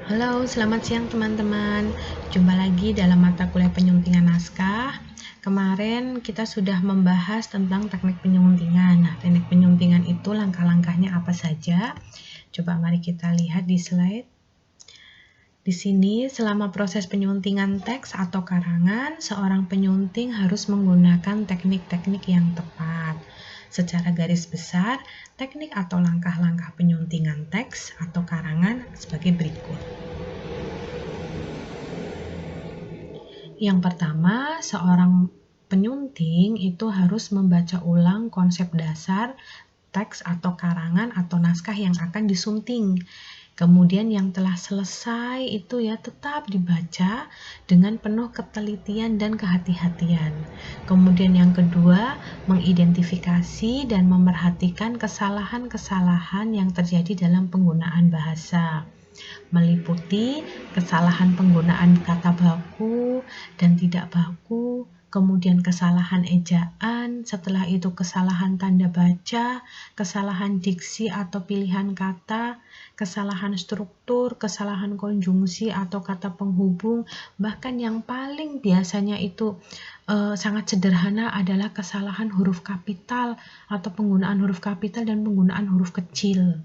Halo, selamat siang teman-teman. Jumpa lagi dalam mata kuliah penyuntingan naskah. Kemarin kita sudah membahas tentang teknik penyuntingan. Nah, teknik penyuntingan itu langkah-langkahnya apa saja? Coba mari kita lihat di slide. Di sini, selama proses penyuntingan teks atau karangan, seorang penyunting harus menggunakan teknik-teknik yang tepat. Secara garis besar, teknik atau langkah-langkah penyuntingan teks atau karangan sebagai berikut. Yang pertama, seorang penyunting itu harus membaca ulang konsep dasar teks atau karangan atau naskah yang akan disunting. Kemudian yang telah selesai itu ya tetap dibaca dengan penuh ketelitian dan kehati-hatian. Kemudian yang kedua, mengidentifikasi dan memerhatikan kesalahan-kesalahan yang terjadi dalam penggunaan bahasa, meliputi kesalahan penggunaan kata baku dan tidak baku, kemudian kesalahan ejaan, setelah itu kesalahan tanda baca, kesalahan diksi atau pilihan kata, kesalahan struktur, kesalahan konjungsi atau kata penghubung, bahkan yang paling biasanya itu sangat sederhana adalah kesalahan huruf kapital atau penggunaan huruf kapital dan penggunaan huruf kecil.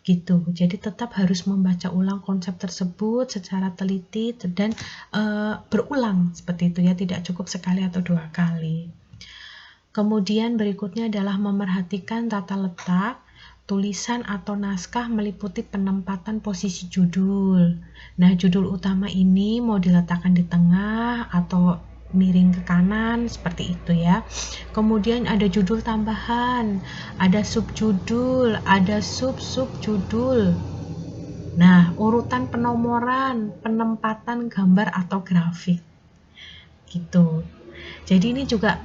Gitu. Jadi tetap harus membaca ulang konsep tersebut secara teliti dan berulang seperti itu ya, tidak cukup sekali atau 2 kali. Kemudian berikutnya adalah memerhatikan tata letak tulisan atau naskah meliputi penempatan posisi judul. Nah, judul utama ini mau diletakkan di tengah atau miring ke kanan seperti itu ya. Kemudian ada judul tambahan, ada subjudul, ada sub-subjudul. Nah, urutan penomoran, penempatan gambar atau grafik. Gitu. Jadi ini juga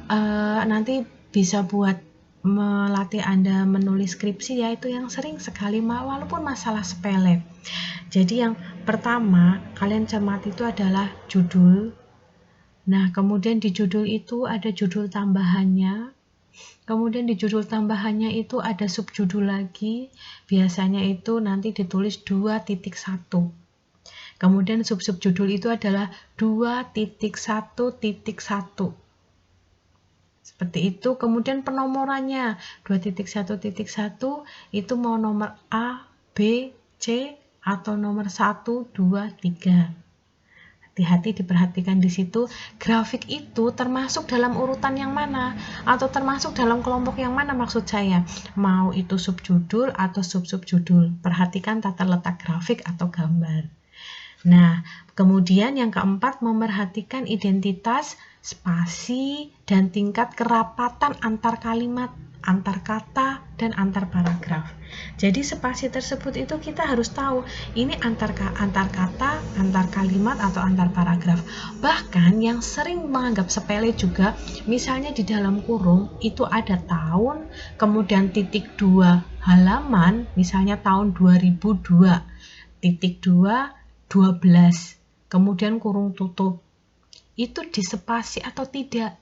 nanti bisa buat melatih Anda menulis skripsi ya, itu yang sering sekali walaupun masalah sepele. Jadi yang pertama kalian cermati itu adalah judul. Nah, kemudian di judul itu ada judul tambahannya. Kemudian di judul tambahannya itu ada subjudul lagi. Biasanya itu nanti ditulis 2.1. Kemudian sub-subjudul itu adalah 2.1.1. Seperti itu. Kemudian penomorannya 2.1.1 itu mau nomor A, B, C atau nomor 1, 2, 3. Hati-hati diperhatikan di situ. Grafik itu termasuk dalam urutan yang mana atau termasuk dalam kelompok yang mana maksud saya. Mau itu subjudul atau sub-subjudul. Perhatikan tata letak grafik atau gambar. Nah, kemudian yang keempat, memerhatikan identitas, spasi, dan tingkat kerapatan antar kalimat, antar kata, dan antar paragraf. Jadi spasi tersebut itu kita harus tahu ini antar kata, antar kalimat, atau antar paragraf. Bahkan yang sering menganggap sepele juga, misalnya di dalam kurung itu ada tahun, kemudian titik 2 halaman, misalnya tahun 2002, titik 2 12, kemudian kurung tutup. Itu dispasi atau tidak?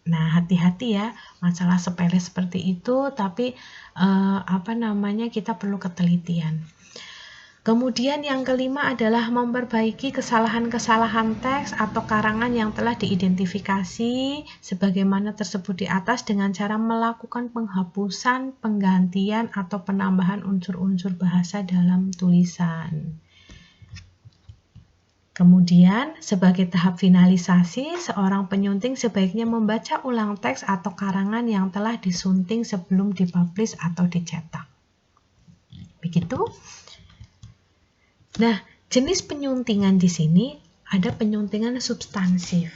Nah, hati-hati ya, masalah sepele seperti itu, tapi kita perlu ketelitian. Kemudian yang kelima adalah memperbaiki kesalahan-kesalahan teks atau karangan yang telah diidentifikasi sebagaimana tersebut di atas dengan cara melakukan penghapusan, penggantian, atau penambahan unsur-unsur bahasa dalam tulisan. Kemudian, sebagai tahap finalisasi, seorang penyunting sebaiknya membaca ulang teks atau karangan yang telah disunting sebelum dipublish atau dicetak. Begitu. Nah, jenis penyuntingan di sini ada penyuntingan substansif.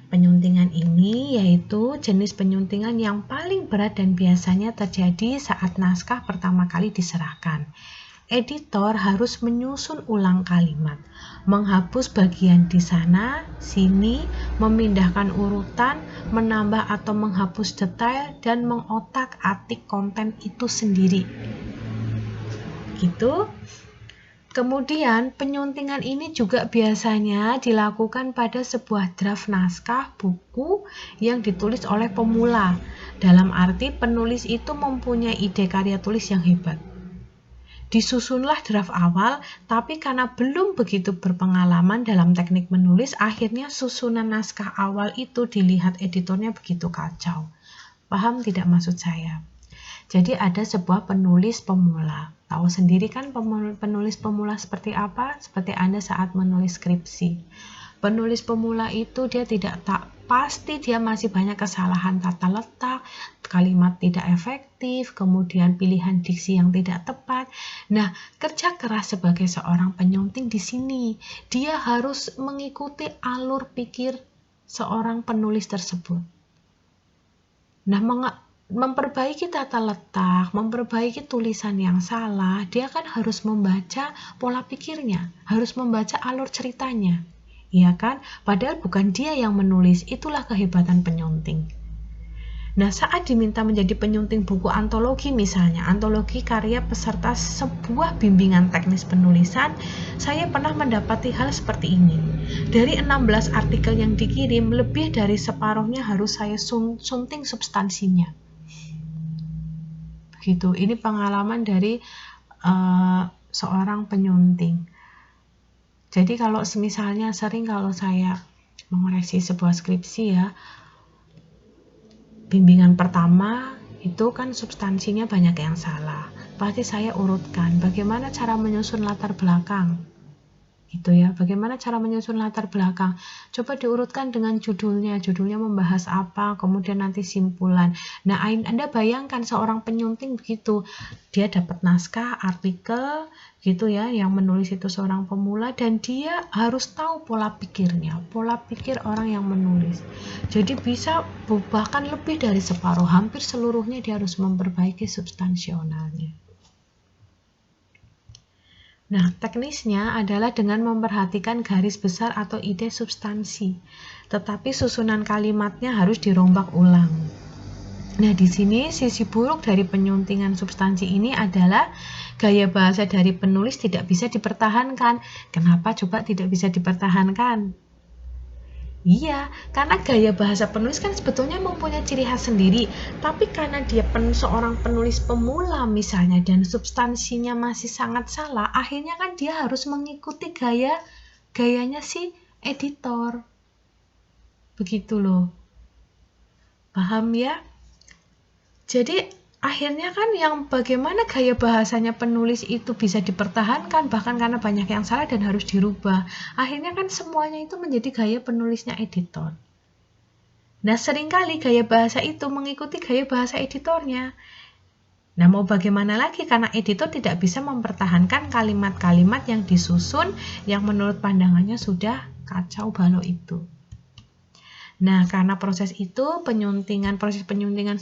Penyuntingan ini yaitu jenis penyuntingan yang paling berat dan biasanya terjadi saat naskah pertama kali diserahkan. Editor harus menyusun ulang kalimat, menghapus bagian di sana, sini, memindahkan urutan, menambah atau menghapus detail, dan mengotak-atik konten itu sendiri. Gitu. Kemudian penyuntingan ini juga biasanya dilakukan pada sebuah draft naskah buku yang ditulis oleh pemula. Dalam arti penulis itu mempunyai ide karya tulis yang hebat. Disusunlah draft awal, tapi karena belum begitu berpengalaman dalam teknik menulis, akhirnya susunan naskah awal itu dilihat editornya begitu kacau. Paham tidak maksud saya? Jadi ada sebuah penulis pemula. Tahu sendiri kan penulis pemula seperti apa? Seperti Anda saat menulis skripsi. Penulis pemula itu dia pasti dia masih banyak kesalahan tata letak, kalimat tidak efektif, kemudian pilihan diksi yang tidak tepat. Nah, kerja keras sebagai seorang penyunting di sini, dia harus mengikuti alur pikir seorang penulis tersebut. Nah, memperbaiki tata letak, memperbaiki tulisan yang salah, dia kan harus membaca pola pikirnya, harus membaca alur ceritanya. Iya kan? Padahal bukan dia yang menulis, itulah kehebatan penyunting. Nah, saat diminta menjadi penyunting buku antologi misalnya, antologi karya peserta sebuah bimbingan teknis penulisan, saya pernah mendapati hal seperti ini. Dari 16 artikel yang dikirim, lebih dari separuhnya harus saya sunting substansinya. Begitu, ini pengalaman dari seorang penyunting. Jadi kalau misalnya sering kalau saya mengoreksi sebuah skripsi ya, bimbingan pertama itu kan substansinya banyak yang salah. Pasti saya urutkan bagaimana cara menyusun latar belakang. Gitu ya, bagaimana cara menyusun latar belakang. Coba diurutkan dengan judulnya membahas apa, kemudian nanti simpulan. Nah, Anda bayangkan seorang penyunting begitu, dia dapat naskah, artikel, gitu ya, yang menulis itu seorang pemula, dan dia harus tahu pola pikirnya, pola pikir orang yang menulis. Jadi bisa bahkan lebih dari separuh, hampir seluruhnya dia harus memperbaiki substansionalnya. Nah, teknisnya adalah dengan memperhatikan garis besar atau ide substansi, tetapi susunan kalimatnya harus dirombak ulang. Nah, di sini sisi buruk dari penyuntingan substansi ini adalah gaya bahasa dari penulis tidak bisa dipertahankan. Kenapa coba tidak bisa dipertahankan? Iya, karena gaya bahasa penulis kan sebetulnya mempunyai ciri khas sendiri, tapi karena dia seorang penulis pemula misalnya dan substansinya masih sangat salah, akhirnya kan dia harus mengikuti gayanya si editor. Begitu loh. Paham ya? Jadi akhirnya kan yang bagaimana gaya bahasanya penulis itu bisa dipertahankan bahkan karena banyak yang salah dan harus dirubah. Akhirnya kan semuanya itu menjadi gaya penulisnya editor. Nah, seringkali gaya bahasa itu mengikuti gaya bahasa editornya. Nah, mau bagaimana lagi karena editor tidak bisa mempertahankan kalimat-kalimat yang disusun yang menurut pandangannya sudah kacau balau itu. Nah, karena proses penyuntingan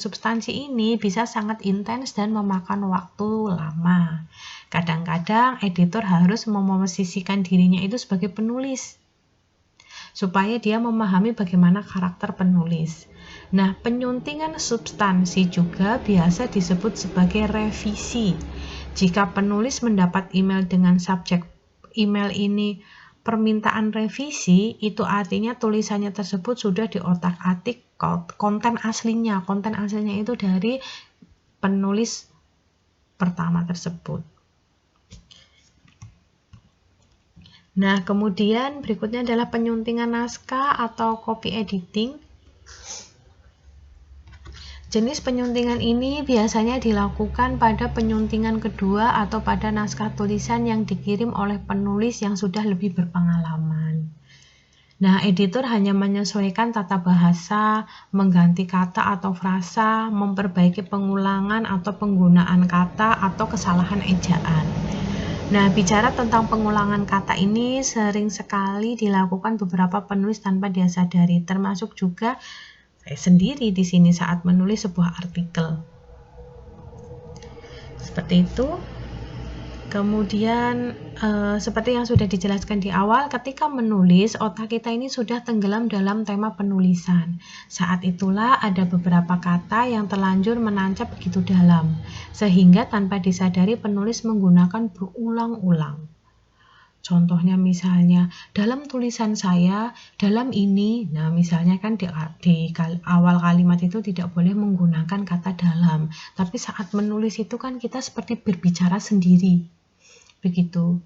substansi ini bisa sangat intens dan memakan waktu lama. Kadang-kadang editor harus memosisikan dirinya itu sebagai penulis, supaya dia memahami bagaimana karakter penulis. Nah, penyuntingan substansi juga biasa disebut sebagai revisi. Jika penulis mendapat email dengan subjek email ini permintaan revisi, itu artinya tulisannya tersebut sudah diotak-atik konten aslinya. Konten aslinya itu dari penulis pertama tersebut. Nah, kemudian berikutnya adalah penyuntingan naskah atau copy editing. Jenis penyuntingan ini biasanya dilakukan pada penyuntingan kedua atau pada naskah tulisan yang dikirim oleh penulis yang sudah lebih berpengalaman. Nah, editor hanya menyesuaikan tata bahasa, mengganti kata atau frasa, memperbaiki pengulangan atau penggunaan kata atau kesalahan ejaan. Nah, bicara tentang pengulangan kata ini sering sekali dilakukan beberapa penulis tanpa dia sadari, termasuk juga saya sendiri di sini saat menulis sebuah artikel. Seperti itu. Kemudian seperti yang sudah dijelaskan di awal, ketika menulis otak kita ini sudah tenggelam dalam tema penulisan. Saat itulah ada beberapa kata yang terlanjur menancap begitu dalam, sehingga tanpa disadari penulis menggunakan berulang-ulang. Contohnya misalnya, dalam tulisan saya, dalam ini, nah misalnya kan di awal kalimat itu tidak boleh menggunakan kata dalam, tapi saat menulis itu kan kita seperti berbicara sendiri. begitu.